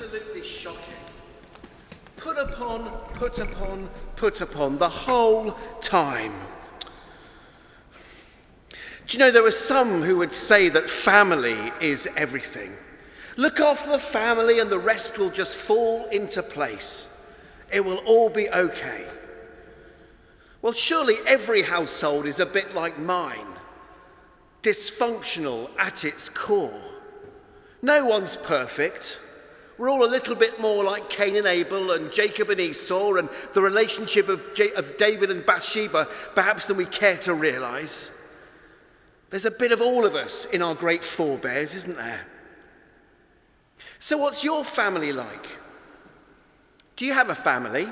absolutely shocking. Put upon, put upon, put upon, the whole time. Do you know, there are some who would say that family is everything. Look after the family and the rest will just fall into place. It will all be okay. Well, surely every household is a bit like mine, dysfunctional at its core. No one's perfect. We're all a little bit more like Cain and Abel and Jacob and Esau and the relationship of David and Bathsheba, perhaps, than we care to realise. There's a bit of all of us in our great forebears, isn't there? So what's your family like? Do you have a family?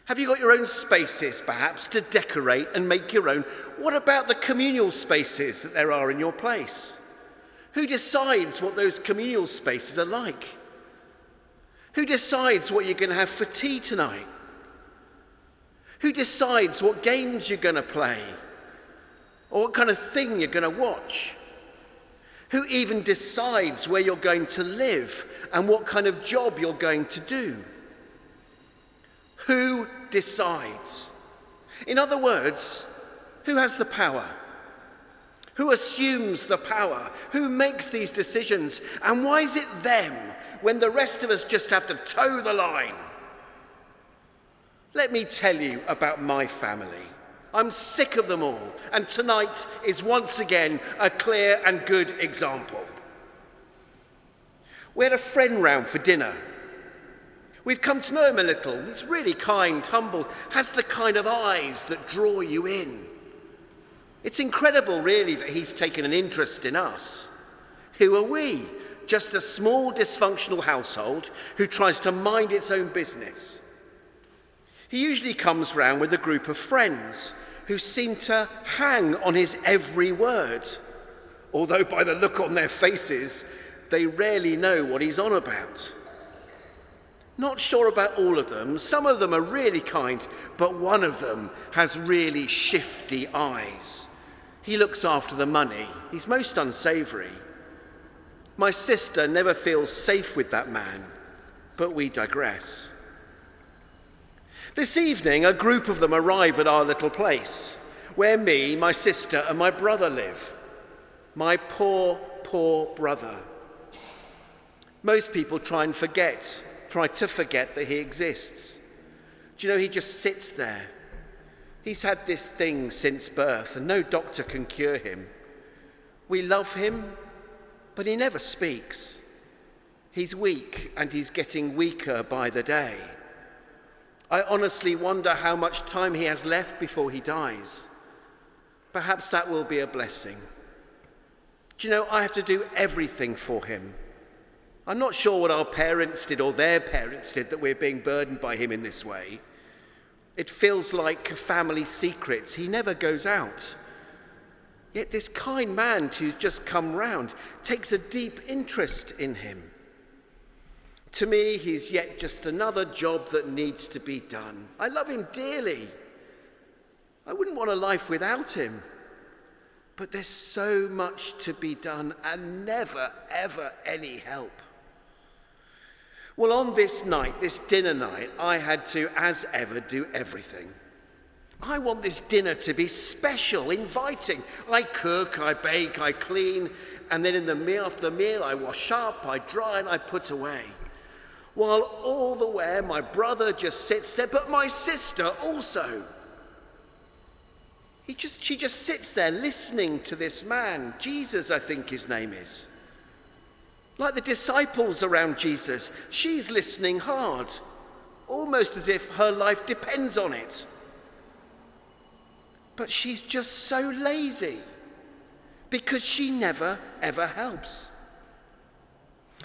Have you got your own spaces, perhaps, to decorate and make your own? What about the communal spaces that there are in your place? Who decides what those communal spaces are like? Who decides what you're going to have for tea tonight? Who decides what games you're going to play? Or what kind of thing you're going to watch? Who even decides where you're going to live and what kind of job you're going to do? Who decides? In other words, who has the power? Who assumes the power? Who makes these decisions? And why is it them when the rest of us just have to toe the line? Let me tell you about my family. I'm sick of them all, and tonight is once again a clear and good example. We had a friend round for dinner. We've come to know him a little. He's really kind, humble, has the kind of eyes that draw you in. It's incredible, really, that he's taken an interest in us. Who are we? Just a small dysfunctional household who tries to mind its own business. He usually comes round with a group of friends who seem to hang on his every word, although by the look on their faces, they rarely know what he's on about. Not sure about all of them. Some of them are really kind, but one of them has really shifty eyes. He looks after the money. He's most unsavoury. My sister never feels safe with that man, but we digress. This evening, a group of them arrive at our little place, where me, my sister, and my brother live. My poor, poor brother. Most people try to forget that he exists. Do you know, he just sits there. He's had this thing since birth, and no doctor can cure him. We love him, but he never speaks. He's weak, and he's getting weaker by the day. I honestly wonder how much time he has left before he dies. Perhaps that will be a blessing. Do you know, I have to do everything for him. I'm not sure what our parents did or their parents did that we're being burdened by him in this way. It feels like family secrets. He never goes out. Yet this kind man who's just come round takes a deep interest in him. To me, he's yet just another job that needs to be done. I love him dearly. I wouldn't want a life without him. But there's so much to be done and never, ever any help. Well, on this night, this dinner night, I had to, as ever, do everything. I want this dinner to be special, inviting. I cook, I bake, I clean, and then after the meal, I wash up, I dry, and I put away. While all the while, my brother just sits there, but my sister also. She just sits there listening to this man, Jesus, I think his name is. Like the disciples around Jesus, she's listening hard, almost as if her life depends on it. But she's just so lazy because she never, ever helps.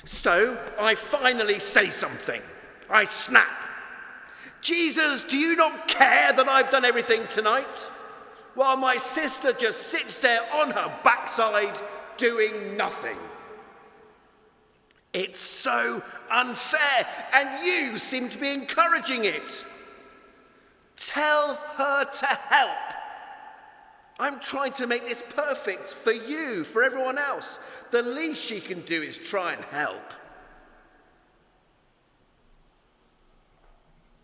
So I finally say something. I snap. Jesus, do you not care that I've done everything tonight? While my sister just sits there on her backside doing nothing. It's so unfair, and you seem to be encouraging it. Tell her to help. I'm trying to make this perfect for you, for everyone else. The least she can do is try and help.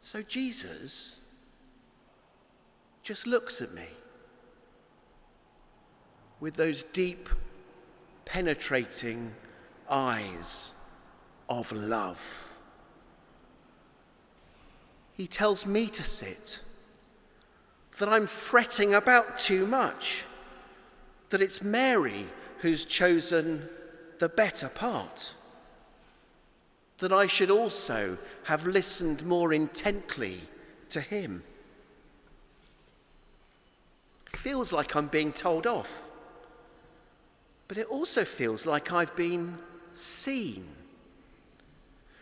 So Jesus just looks at me with those deep, penetrating eyes of love. He tells me to sit, that I'm fretting about too much, that it's Mary who's chosen the better part, that I should also have listened more intently to him. It feels like I'm being told off, but it also feels like I've been seen.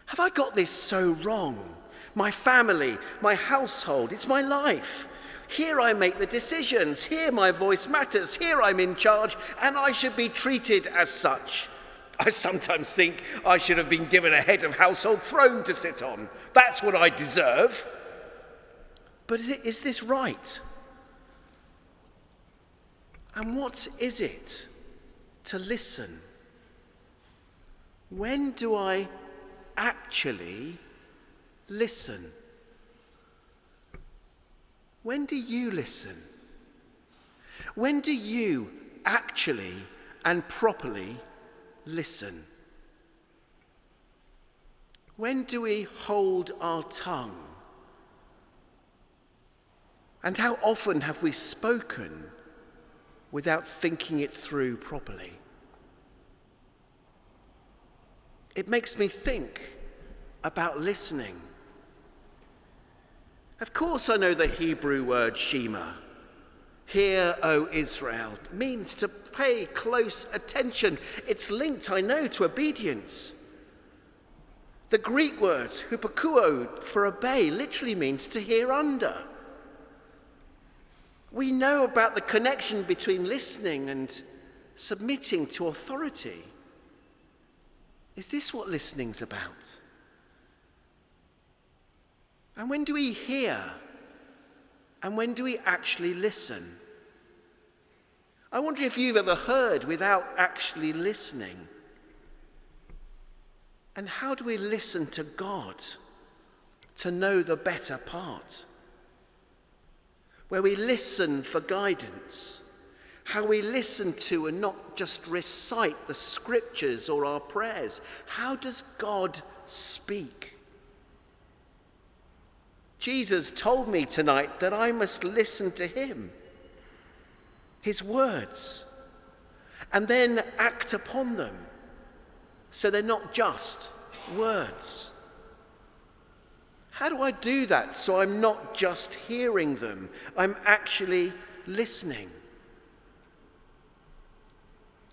Have I got this so wrong? My family, my household, it's my life. Here I make the decisions. Here my voice matters. Here I'm in charge, and I should be treated as such. I sometimes think I should have been given a head of household throne to sit on. That's what I deserve. But is this right? And what is it to listen? When do I actually listen? When do you listen? When do you actually and properly listen? When do we hold our tongue? And how often have we spoken without thinking it through properly? It makes me think about listening. Of course, I know the Hebrew word Shema. Hear, O Israel, means to pay close attention. It's linked, I know, to obedience. The Greek word hupakuo for obey literally means to hear under. We know about the connection between listening and submitting to authority. Is this what listening's about? And when do we hear? And when do we actually listen? I wonder if you've ever heard without actually listening. And how do we listen to God to know the better part? Where we listen for guidance, how we listen to and not just recite the scriptures or our prayers. How does God speak? Jesus told me tonight that I must listen to him, his words, and then act upon them, so they're not just words. How do I do that so I'm not just hearing them, I'm actually listening?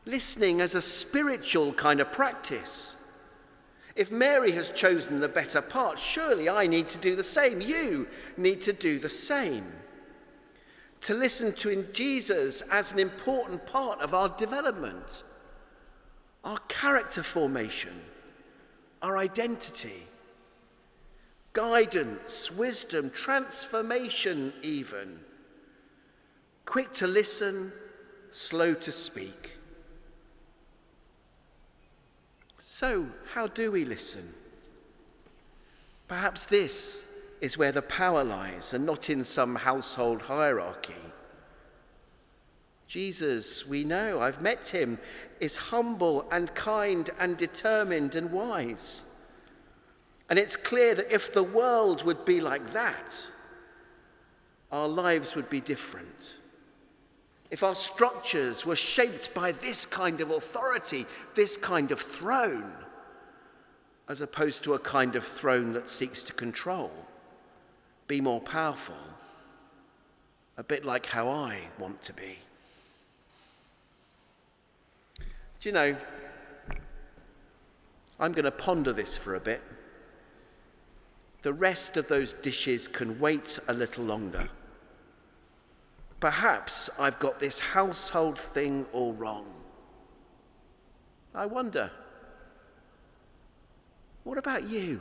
Listening as a spiritual kind of practice. If Mary has chosen the better part, surely I need to do the same. You need to do the same. To listen to Jesus as an important part of our development, our character formation, our identity, guidance, wisdom, transformation even. Quick to listen, slow to speak. So, how do we listen? Perhaps this is where the power lies, and not in some household hierarchy. Jesus, we know, I've met him, is humble and kind and determined and wise. And it's clear that if the world would be like that, our lives would be different. If our structures were shaped by this kind of authority, this kind of throne, as opposed to a kind of throne that seeks to control, be more powerful, a bit like how I want to be. Do you know, I'm going to ponder this for a bit. The rest of those dishes can wait a little longer. Perhaps I've got this household thing all wrong. I wonder, what about you?